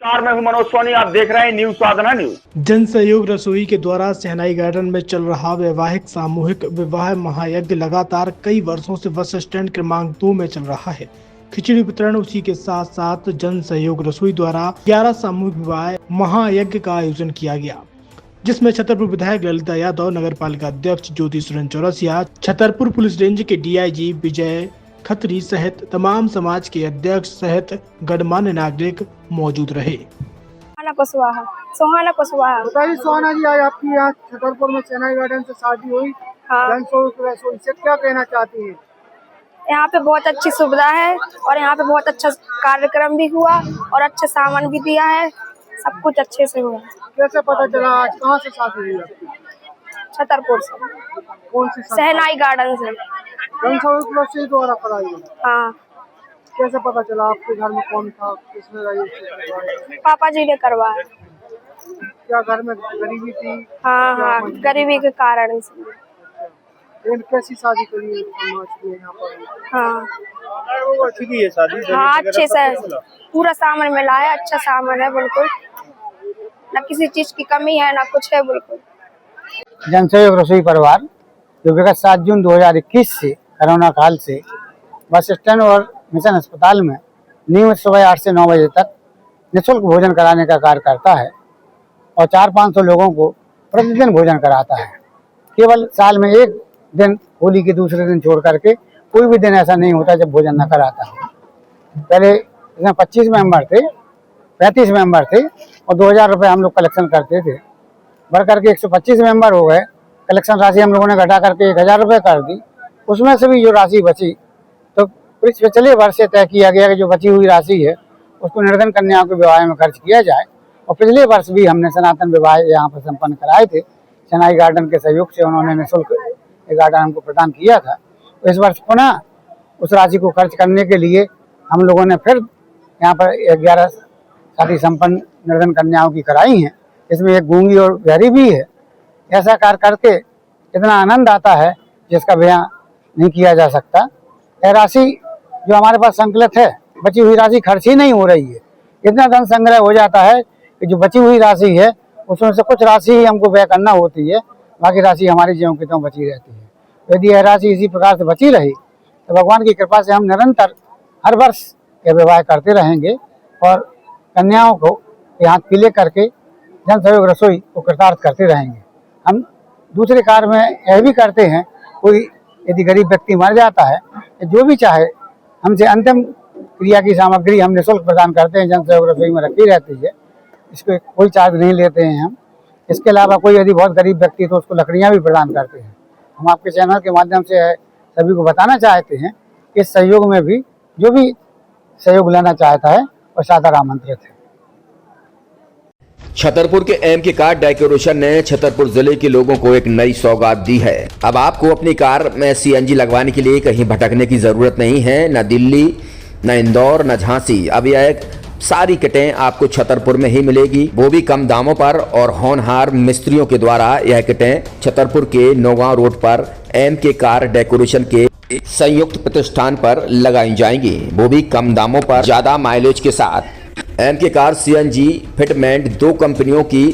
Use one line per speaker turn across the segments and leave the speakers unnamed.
मैं हूं मनोज सोनी, आप देख रहे हैं न्यूज साधना न्यूज।
जन सहयोग रसोई के द्वारा सहनाई गार्डन में चल रहा वैवाहिक सामूहिक विवाह महायज्ञ लगातार कई वर्षों से बस स्टैंड क्रमांक 2 में चल रहा है। खिचड़ी वितरण उसी के साथ साथ जन सहयोग रसोई द्वारा 11 सामूहिक विवाह महायज्ञ का आयोजन किया गया, जिसमें छतरपुर विधायक ललिता यादव, नगर पालिका अध्यक्ष ज्योति सुरेन चौरसिया, छतरपुर पुलिस रेंज के डीआईजी विजय खत्री सहित तमाम समाज के अध्यक्ष सहित गणमान्य नागरिक मौजूद रहे।
सोहाना कुशवाहा।
बताइए सोहाना जी, आज आपकी यहाँ छतरपुर में सहनाई गार्डन से शादी हुई,
हाँ।
से क्या कहना चाहती है?
यहाँ पे बहुत अच्छी सुविधा है और यहाँ पे बहुत अच्छा कार्यक्रम भी हुआ और अच्छा सामान भी दिया है, सब कुछ अच्छे से हुआ।
कैसे पता चला आज कहाँ से शादी हुई आपकी?
छतरपुर से।
कौन सी
सहनाई गार्डन से।
जन सहयोग रसोई द्वारा कराई है?
हाँ।
कैसे पता चला आपके घर में कौन था, किसने?
पापा जी ने करवाया।
क्या घर में गरीबी थी?
हाँ, गरीबी के कारण।
कैसी शादी करी समाज में यहाँ पर?
हाँ,
अच्छी भी है शादी।
हाँ, अच्छे से पूरा सामान मिला है, अच्छा सामान है, बिल्कुल न किसी चीज की कमी है, ना कुछ है, बिल्कुल।
जन सहयोग रसोई परिवार जो विगत 7 जून 2021 से कोरोना काल से बस स्टैंड और मिशन अस्पताल में नियमित सुबह 8 से 9 बजे तक निःशुल्क भोजन कराने का कार्य करता है और 400-500 लोगों को प्रतिदिन भोजन कराता है। केवल साल में एक दिन, होली के दूसरे दिन छोड़ करके कोई भी दिन ऐसा नहीं होता जब भोजन न कराता है। पहले इसमें 25 मेंबर थे, 35 मेंबर थे और 2000 रुपये हम लोग कलेक्शन करते थे। बढ़ करके 125 मेंबर हो गए। कलेक्शन राशि हम लोगों ने घटा करके 1000 रुपये कर दी। उसमें से भी जो राशि बची तो पिछले वर्ष से तय किया गया कि जो बची हुई राशि है उसको निर्धन कन्याओं के विवाह में खर्च किया जाए। और पिछले वर्ष भी हमने सनातन विवाह यहाँ पर संपन्न कराए थे। सहनाई गार्डन के सहयोग से उन्होंने निःशुल्क गार्डन हमको प्रदान किया था। तो इस वर्ष पुनः उस राशि को खर्च करने के लिए हम लोगों ने फिर यहाँ पर 11 शादी संपन्न निर्धन कन्याओं की कराई हैं। इसमें एक गूंगी और बहरी भी है। ऐसा कार्य करके इतना आनंद आता है जिसका बयां नहीं किया जा सकता। यह राशि जो हमारे पास संकलित है, बची हुई राशि खर्च ही नहीं हो रही है। इतना धन संग्रह हो जाता है कि जो बची हुई राशि है उसमें से कुछ राशि ही हमको व्यय करना होती है, बाकी राशि हमारी ज्यों की त्यों बची रहती है। यदि यह राशि इसी प्रकार से बची रही तो भगवान की कृपा से हम निरंतर हर वर्ष यह विवाह करते रहेंगे और कन्याओं को यहाँ पीले करके जन सहयोग रसोई को कृतार्थ करते रहेंगे। हम दूसरे कार्य में यह भी करते हैं, कोई यदि गरीब व्यक्ति मर जाता है तो जो भी चाहे हमसे अंतिम क्रिया की सामग्री हम निःशुल्क प्रदान करते हैं। जन सहयोग रसोई में रखी रहती है, इसको कोई चार्ज नहीं लेते हैं हम। इसके अलावा कोई यदि बहुत गरीब व्यक्ति है तो उसको लकड़ियाँ भी प्रदान करते हैं। हम आपके चैनल के माध्यम से सभी को बताना चाहते हैं कि इस सहयोग में भी जो भी सहयोग लेना चाहता है वह सादर आमंत्रित है।
छतरपुर के एमके कार डेकोरेशन ने छतरपुर जिले के लोगों को एक नई सौगात दी है। अब आपको अपनी कार में सीएनजी लगवाने के लिए कहीं भटकने की जरूरत नहीं है, न दिल्ली, न इंदौर, न झांसी। अब यह सारी किटें आपको छतरपुर में ही मिलेगी, वो भी कम दामों पर। और होनहार मिस्त्रियों के द्वारा यह किटें छतरपुर के नौगांव रोड पर एमके कार डेकोरेशन के संयुक्त प्रतिष्ठान पर लगाई जाएंगी, वो भी कम दामों पर, ज्यादा माइलेज के साथ। एमके कार सीएनजी फिटमेंट 2 कंपनियों की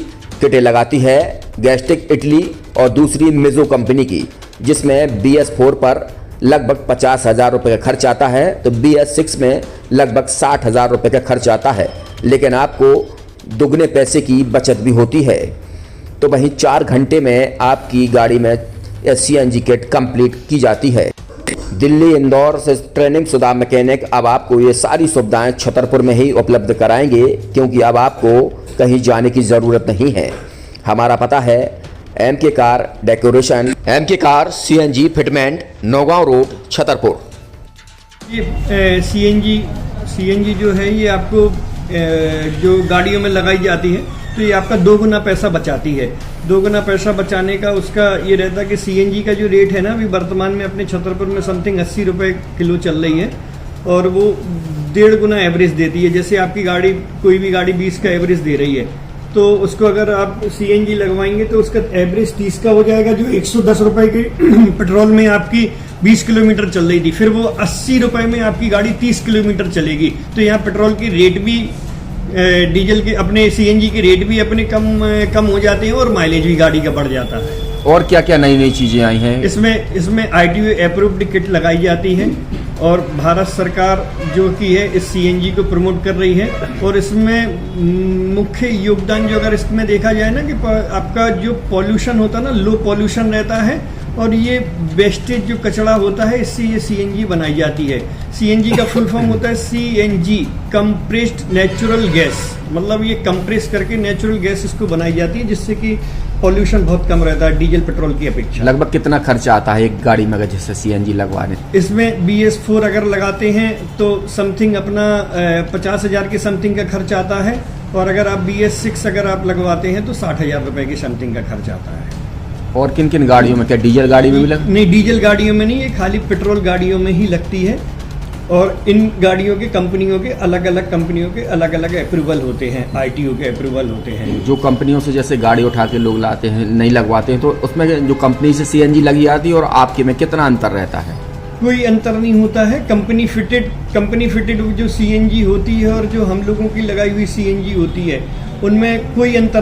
किटें लगाती है, गैस्टिक इटली और दूसरी मिजो कंपनी की, जिसमें BS4 पर लगभग 50,000 रुपये का खर्च आता है तो BS6 में लगभग 60,000 रुपये का खर्च आता है, लेकिन आपको दुगने पैसे की बचत भी होती है। तो वहीं 4 घंटे में आपकी गाड़ी में सीएनजी किट कंप्लीट की जाती है। दिल्ली, इंदौर से ट्रेनिंग शुदा मैकेनिक अब आपको ये सारी सुविधाएं छतरपुर में ही उपलब्ध कराएंगे, क्योंकि अब आपको कहीं जाने की ज़रूरत नहीं है। हमारा पता है MK car decoration, MK car CNG fitment, Naugaon road, Chhatarpur.
ये सीएनजी जो है ये आपको जो गाड़ियों में लगाई जाती है तो ये आपका 2 गुना पैसा बचाती है। 2 गुना पैसा बचाने का उसका ये रहता है कि सीएनजी का जो रेट है ना, अभी वर्तमान में अपने छतरपुर में समथिंग 80 रुपये किलो चल रही है और वो 1.5 गुना एवरेज देती है। जैसे आपकी गाड़ी, कोई भी गाड़ी 20 का एवरेज दे रही है तो उसको अगर आप सीएनजी लगवाएंगे तो उसका एवरेज 30 का हो जाएगा। जो 110 रुपये के पेट्रोल में आपकी 20 किलोमीटर चल रही थी, फिर वो 80 रुपये में आपकी गाड़ी 30 किलोमीटर चलेगी। तो यहाँ पेट्रोल की रेट भी डीजल के अपने सीएनजी के रेट भी अपने कम हो जाते हैं और माइलेज भी गाड़ी का बढ़ जाता है।
और क्या क्या नई नई चीजें आई हैं?
इसमें ITO अप्रूव्ड किट लगाई जाती है और भारत सरकार जो कि है इस सीएनजी को प्रमोट कर रही है। और इसमें मुख्य योगदान जो अगर इसमें देखा जाए ना कि आपका जो पॉल्यूशन होता है ना, लो पॉल्यूशन रहता है और ये वेस्टेज जो कचरा होता है इससे ये सीएनजी बनाई जाती है। सीएनजी का फुल फॉर्म होता है CNG, कंप्रेस्ड नेचुरल गैस, मतलब ये कंप्रेस करके नेचुरल गैस इसको बनाई जाती है जिससे कि पॉल्यूशन बहुत कम रहता है डीजल पेट्रोल की अपेक्षा।
लगभग कितना खर्चा आता है एक गाड़ी में अगर जैसे CNG लगवाने?
इसमें BS4 अगर लगाते हैं तो समथिंग अपना 50,000 के समथिंग का खर्च आता है और अगर आप BS6 अगर आप लगवाते हैं तो 60,000 रुपए के समथिंग का खर्च आता है।
और किन किन गाड़ियों में, क्या डीजल गाड़ी में भी
नहीं, डीजल गाड़ियों में नहीं, ये खाली पेट्रोल गाड़ियों में ही लगती है। और इन गाड़ियों के कंपनियों के अलग अलग अप्रूवल होते हैं, ITO के अप्रूवल होते हैं।
जो कंपनियों से जैसे गाड़ी उठा के लोग लाते हैं नहीं लगवाते हैं, तो उसमें जो कंपनी से CNG लगी आती है और आपके में कितना अंतर रहता है?
कोई अंतर नहीं होता है। कंपनी फिटेड जो CNG होती है और जो हम लोगों की लगाई हुई CNG होती है उनमें कोई अंतर